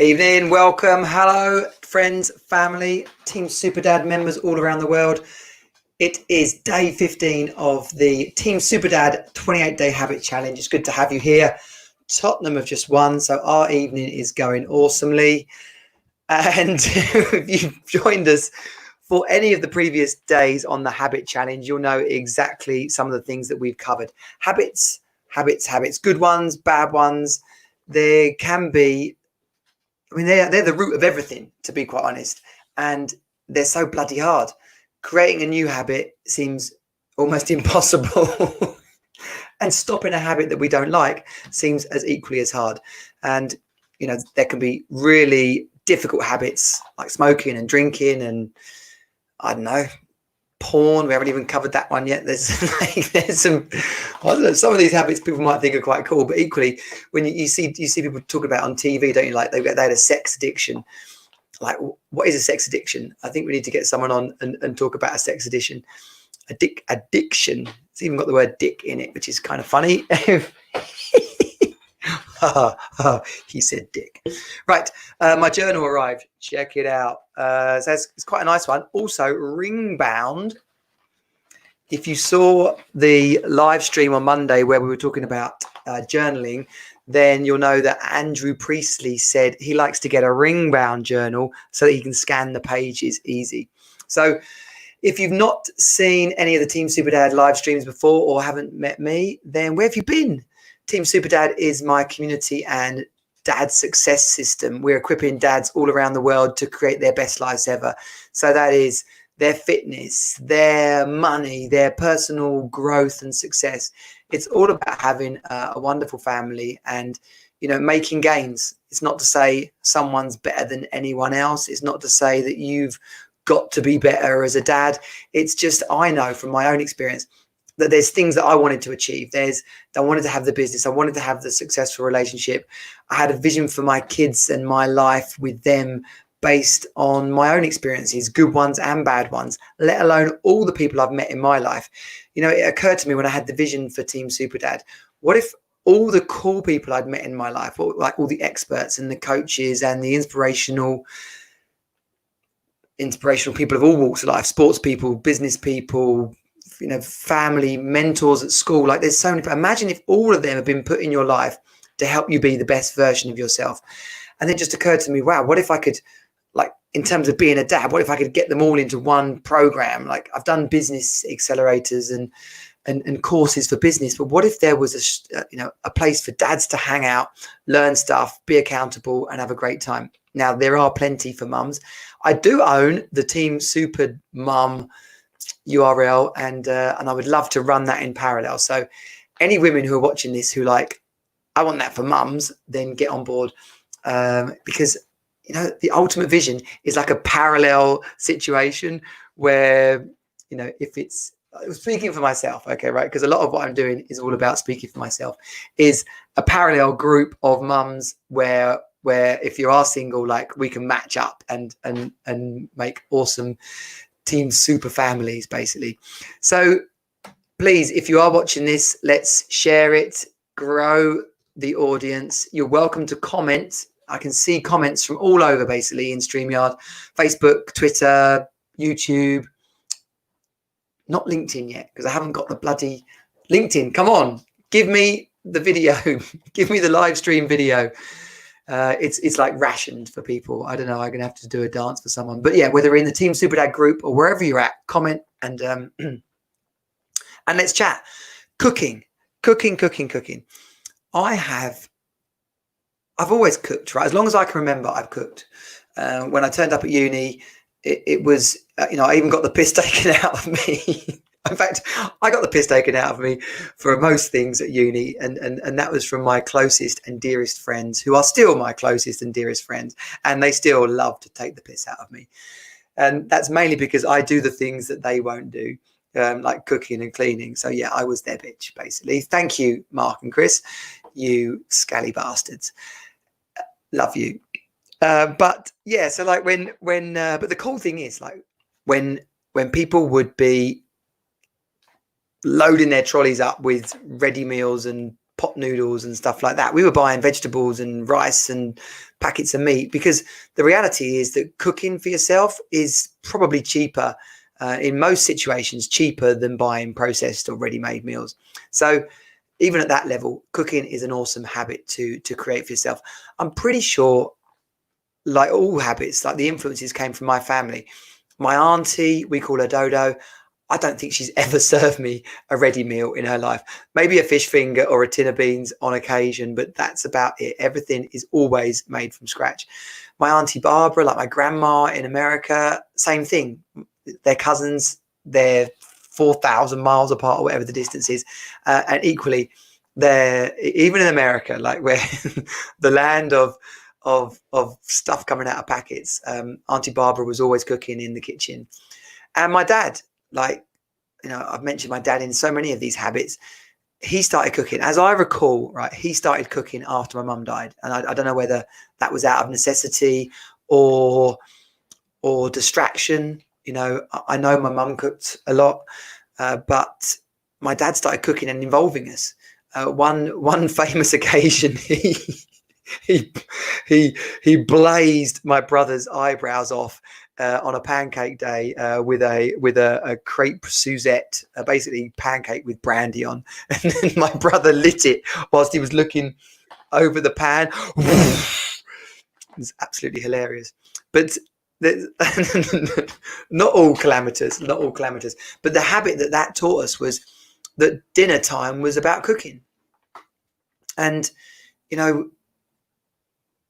Evening, welcome, hello, friends, family, Team Super Dad members all around the world. It is day 15 of the Team Super Dad 28-day habit challenge. It's good to have you here. Tottenham have just won, so our evening is going awesomely. And if you've joined us for any of the previous days on the habit challenge, you'll know exactly some of the things that we've covered. Habits, good ones, bad ones. There can be, they're the root of everything, to be quite honest. And they're so bloody hard. Creating a new habit seems almost impossible. And stopping a habit that we don't like seems as equally as hard. And, there can be really difficult habits like smoking and drinking and, I don't know, porn. We haven't even covered that one yet. There's some of these habits people might think are quite cool, but equally when you see people talk about on TV, don't you? Like they had a sex addiction. Like, what is a sex addiction? I think we need to get someone on and talk about a sex addiction. Addiction. It's even got the word dick in it, which is kind of funny. He said dick. Right, my journal arrived. Check it out. So it's quite a nice one. Also, ring bound. If you saw the live stream on Monday where we were talking about journaling, then you'll know that Andrew Priestley said he likes to get a ring bound journal so that he can scan the pages easy. So if you've not seen any of the Team Super Dad live streams before or haven't met me, then where have you been? Team Super Dad is my community and dad success system. We're equipping dads all around the world to create their best lives ever. So that is their fitness, their money, their personal growth and success. It's all about having a wonderful family and, making gains. It's not to say someone's better than anyone else. It's not to say that you've got to be better as a dad. It's just, I know from my own experience that there's things that I wanted to achieve. I wanted to have the business. I wanted to have the successful relationship. I had a vision for my kids and my life with them based on my own experiences, good ones and bad ones, let alone all the people I've met in my life. It occurred to me when I had the vision for Team Super Dad, what if all the cool people I'd met in my life, like all the experts and the coaches and the inspirational people of all walks of life, sports people, business people, family, mentors at school, like there's so many. Imagine if all of them have been put in your life to help you be the best version of yourself. And it just occurred to me, wow, what if I could, like, in terms of being a dad, what if I could get them all into one program? Like, I've done business accelerators and courses for business, but what if there was a place for dads to hang out, learn stuff, be accountable, and have a great time? Now, there are plenty for mums. I do own the Team Super Mum URL, and I would love to run that in parallel. So any women who are watching this who like, I want that for mums, then get on board, because the ultimate vision is like a parallel situation where if it's speaking for myself, okay, right, because a lot of what I'm doing is all about speaking for myself, is a parallel group of mums where if you are single, like, we can match up and make awesome Team Super families, basically. So please, if you are watching this, let's share it, grow the audience. You're welcome to comment. I can see comments from all over, basically, in StreamYard, Facebook, Twitter, YouTube. Not LinkedIn yet, because I haven't got the bloody LinkedIn. Come on, give me the video. Give me the live stream video. It's like rationed for people. I don't know. I'm going to have to do a dance for someone. But yeah, whether in the Team Super Dad group or wherever you're at, comment and let's chat. Cooking. I've always cooked, right? As long as I can remember, I've cooked. When I turned up at uni, it was, I even got the piss taken out of me. In fact, I got the piss taken out of me for most things at uni, and that was from my closest and dearest friends, who are still my closest and dearest friends, and they still love to take the piss out of me. And that's mainly because I do the things that they won't do, like cooking and cleaning. So yeah, I was their bitch, basically. Thank you, Mark and Chris, you scally bastards. Love you. But yeah, so like when but the cool thing is, like, when people would be loading their trolleys up with ready meals and pot noodles and stuff like that. We were buying vegetables and rice and packets of meat, because the reality is that cooking for yourself is probably cheaper, in most situations, cheaper than buying processed or ready-made meals. So even at that level, cooking is an awesome habit to create for yourself. I'm pretty sure, like all habits, like the influences came from my family. My auntie, we call her Dodo. I don't think she's ever served me a ready meal in her life. Maybe a fish finger or a tin of beans on occasion, but that's about it. Everything is always made from scratch. My auntie Barbara, like my grandma in America, same thing. They're cousins. They're 4,000 miles apart, or whatever the distance is. And equally, they're, even in America, like where the land of stuff coming out of packets, Auntie Barbara was always cooking in the kitchen. And my dad, like, you know, I've mentioned my dad in so many of these habits. He started cooking, as I recall, right? He started cooking after my mum died, and I don't know whether that was out of necessity or distraction. You know, I know my mum cooked a lot, but my dad started cooking and involving us. One famous occasion, he blazed my brother's eyebrows off on a pancake day with a crepe Suzette, basically pancake with brandy on, and then my brother lit it whilst he was looking over the pan. It was absolutely hilarious. But not all calamitous, but the habit that taught us was that dinner time was about cooking. And you know,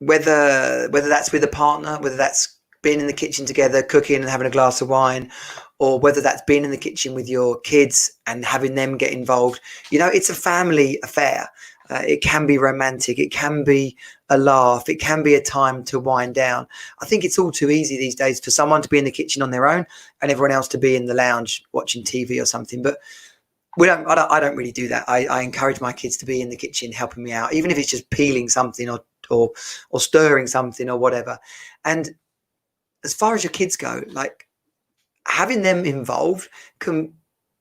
whether that's with a partner, whether that's being in the kitchen together cooking and having a glass of wine, or whether that's being in the kitchen with your kids and having them get involved, you know, it's a family affair. It can be romantic, it can be a laugh, it can be a time to wind down. I think it's all too easy these days for someone to be in the kitchen on their own and everyone else to be in the lounge watching TV or something. But I don't really do that. I encourage my kids to be in the kitchen helping me out, even if it's just peeling something or stirring something or whatever. And as far as your kids go, like, having them involved can,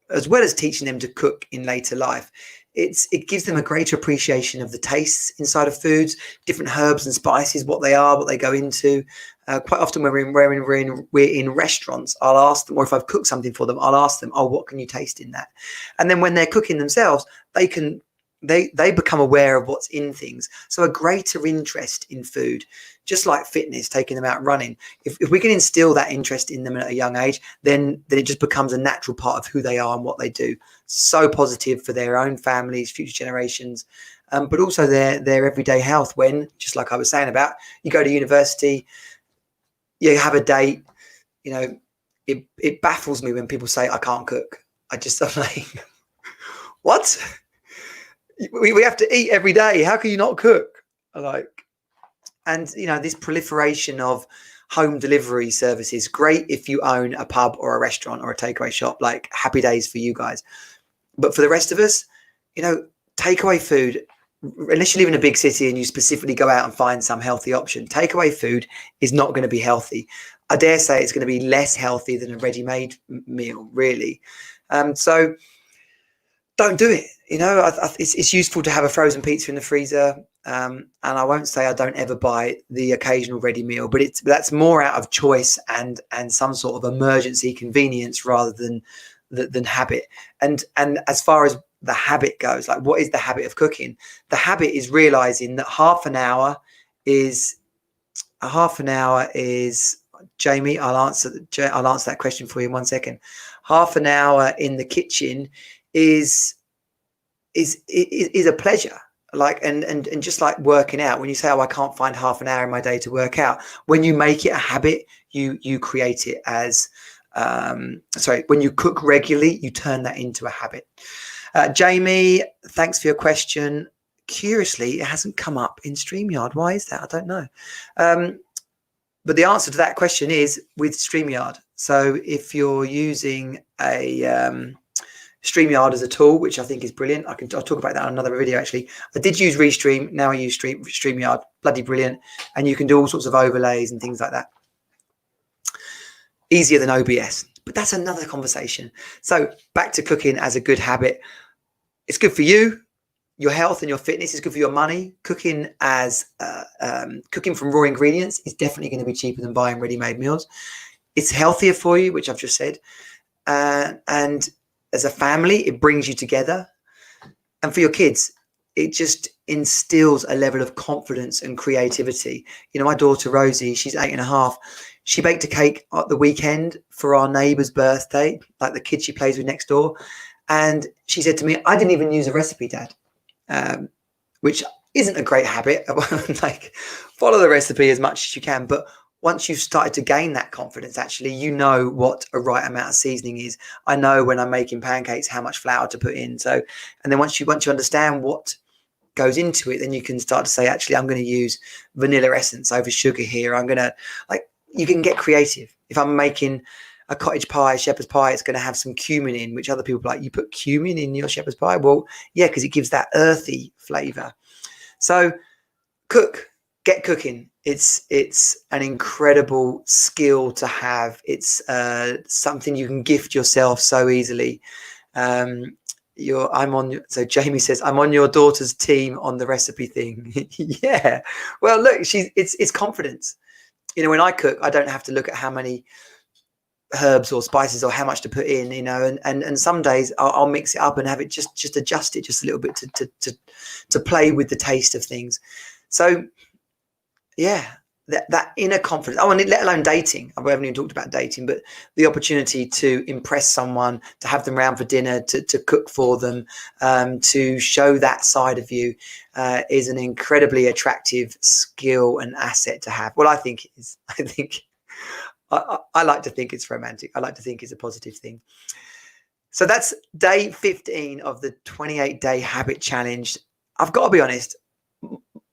as well as teaching them to cook in later life, it gives them a greater appreciation of the tastes inside of foods, different herbs and spices, what they are, what they go into. Quite often when we're in restaurants, I'll ask them, or if I've cooked something for them, I'll ask them, oh, what can you taste in that? And then when they're cooking themselves, they become aware of what's in things. So a greater interest in food, just like fitness, taking them out running. If we can instill that interest in them at a young age, then it just becomes a natural part of who they are and what they do. So positive for their own families, future generations, but also their everyday health. When, just like I was saying about, you go to university, you have a date, you know, it baffles me when people say, I can't cook. I'm like, what? We have to eat every day. How can you not cook? And you know, this proliferation of home delivery services, great if you own a pub or a restaurant or a takeaway shop, like happy days for you guys. But for the rest of us, you know, takeaway food, unless you live in a big city and you specifically go out and find some healthy option, takeaway food is not going to be healthy. I dare say it's going to be less healthy than a ready-made meal, really. So don't do it. You know, it's useful to have a frozen pizza in the freezer. And I won't say I don't ever buy the occasional ready meal, but that's more out of choice and some sort of emergency convenience rather than habit. And as far as the habit goes, like, what is the habit of cooking? The habit is realizing that half an hour is Jamie. I'll answer that question for you in 1 second. Half an hour in the kitchen is a pleasure. Like, and just like working out, when you say, oh, I can't find half an hour in my day to work out, when you make it a habit, you create it as when you cook regularly, you turn that into a habit. Jamie, thanks for your question. Curiously, it hasn't come up in StreamYard. Why is that? I don't know. But the answer to that question is with StreamYard. So if you're using a StreamYard as a tool, which I think is brilliant. I'll talk about that on another video, actually. I did use Restream. Now I use StreamYard. Bloody brilliant. And you can do all sorts of overlays and things like that. Easier than OBS. But that's another conversation. So back to cooking as a good habit. It's good for you. your health and your fitness is good for your money. Cooking cooking from raw ingredients is definitely going to be cheaper than buying ready-made meals. It's healthier for you, which I've just said. And as a family, it brings you together. And for your kids, it just instills a level of confidence and creativity. You know, my daughter Rosie, she's 8.5. She baked a cake at the weekend for our neighbour's birthday, like the kid she plays with next door. And she said to me, I didn't even use a recipe, Dad, which isn't a great habit. Like, follow the recipe as much as you can. But once you've started to gain that confidence, actually, you know what a right amount of seasoning is. I know when I'm making pancakes how much flour to put in. So, and then once you understand what goes into it, then you can start to say, actually, I'm going to use vanilla essence over sugar here. I'm going to, like, you can get creative. If I'm making a cottage pie, shepherd's pie, it's going to have some cumin in, which other people are like, you put cumin in your shepherd's pie? Well, yeah, because it gives that earthy flavor. So get cooking. It's an incredible skill to have. It's something you can gift yourself so easily. So Jamie says, I'm on your daughter's team on the recipe thing. Yeah. Well, look, it's confidence. You know, when I cook, I don't have to look at how many herbs or spices or how much to put in, you know, and some days I'll mix it up and have it just adjust it just a little bit to play with the taste of things. So yeah, that inner confidence. Oh, and let alone dating. We haven't even talked about dating, but the opportunity to impress someone, to have them round for dinner, to cook for them, to show that side of you is an incredibly attractive skill and asset to have. Well, I think it is. I like to think it's romantic. I like to think it's a positive thing. So that's day 15 of the 28-day habit challenge. I've got to be honest.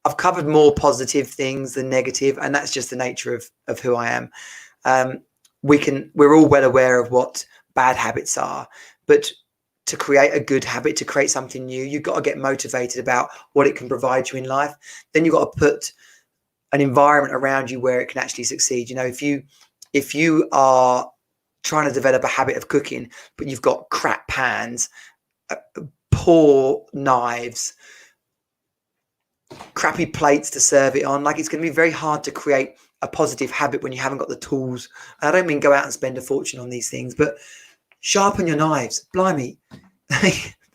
I've covered more positive things than negative, and that's just the nature of who I am. We're all well aware of what bad habits are, but to create a good habit, to create something new, you've got to get motivated about what it can provide you in life. Then you've got to put an environment around you where it can actually succeed. You know, if you are trying to develop a habit of cooking, but you've got crap pans, poor knives, crappy plates to serve it on, like, it's going to be very hard to create a positive habit when you haven't got the tools. And I don't mean go out and spend a fortune on these things, but sharpen your knives. Blimey.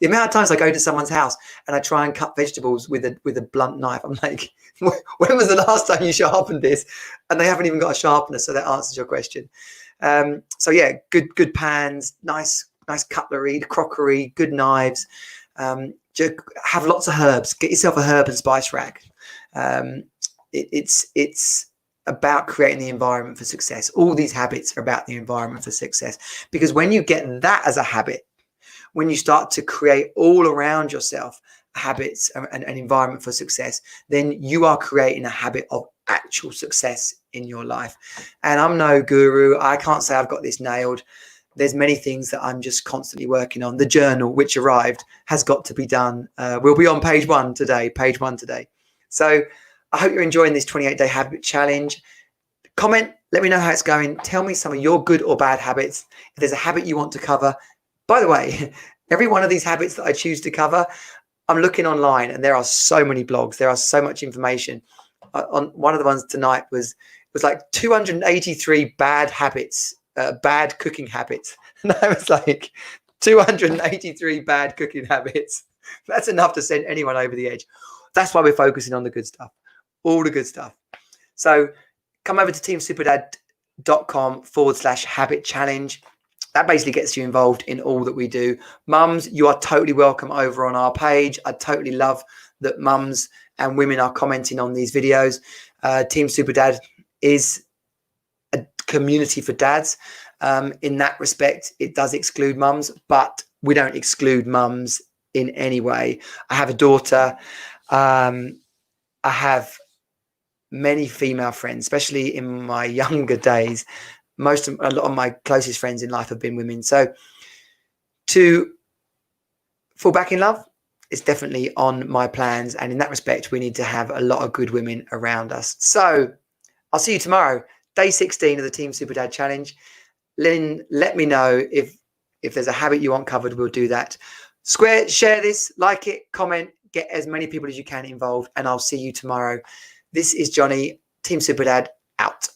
The amount of times I go to someone's house and I try and cut vegetables with a blunt knife, I'm like, when was the last time you sharpened this? And they haven't even got a sharpener, so that answers your question. So yeah, good pans, nice cutlery, crockery, good knives. Have lots of herbs. Get yourself a herb and spice rack. It's about creating the environment for success. All these habits are about the environment for success, because when you get that as a habit, when you start to create all around yourself habits and an environment for success, then you are creating a habit of actual success in your life. And I'm no guru. I can't say I've got this nailed. There's many things that I'm just constantly working on. The journal, which arrived, has got to be done. We'll be on page one today. So I hope you're enjoying this 28-day habit challenge. Comment, let me know how it's going. Tell me some of your good or bad habits. If there's a habit you want to cover. By the way, every one of these habits that I choose to cover, I'm looking online and there are so many blogs. There are so much information. On one of the ones tonight was like 283 bad habits. Bad cooking habits. And I was like, 283 bad cooking habits. That's enough to send anyone over the edge. That's why we're focusing on the good stuff, all the good stuff. So come over to teamsuperdad.com/habit challenge. That basically gets you involved in all that we do. Mums, you are totally welcome over on our page. I totally love that mums and women are commenting on these videos. Team Superdad is a community for dads. In that respect, it does exclude mums, but we don't exclude mums in any way. I have a daughter. I have many female friends, especially in my younger days. A lot of my closest friends in life have been women. So to fall back in love, it's definitely on my plans. And in that respect, we need to have a lot of good women around us. So I'll see you tomorrow. Day 16 of the Team Superdad Challenge. Let me know if there's a habit you want covered. We'll do that. Share this, like it, comment, get as many people as you can involved, and I'll see you tomorrow. This is Johnny, Team Super Dad, out.